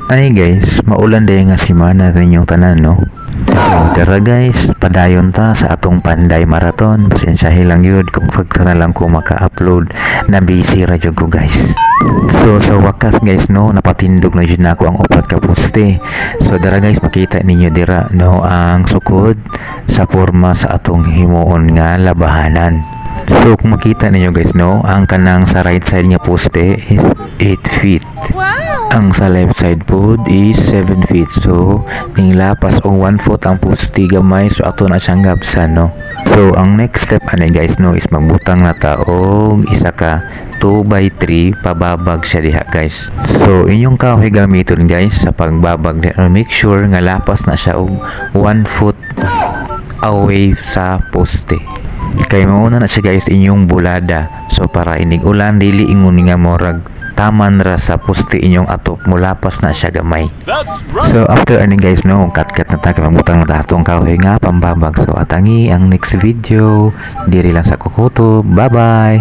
Ay guys, maulan day nga semana ninyong tanan no. So, tara guys, padayon ta sa atong Panday Marathon. Pasensyahe lang yun kung sagta na lang ko maka-upload na busy ra jud ko guys. So sa wakas guys no, napatindog na jud nako ang upat ka poste. So dara guys, makita ninyo dira no ang sukod sa porma sa atong himuon nga labahanan. So kung makita ninyo guys no, ang kanang sa right side nga poste is 8 feet. Ang sa left side pod is 7 feet. So ning lapas o 1 foot ang poste gamay, so ato na siyang gabsan no. So ang next step ani guys no is magbutang na ta og isa ka 2x3 pababag siya diha guys. So inyong kahoy gamiton guys sa pagbabag ni, make sure nga lapas na siya og 1 foot away sa poste. Kay mauna na siya guys inyong bulada, so para inig ulan dili ingon nga morag taman ra sa poste inyong atop, mulapas na siya gamay. So after ani guys no, cut na ta, magbutang na atong kahoy nga pambabag. So atangi ang next video diri lang sa Kukuto. Bye bye.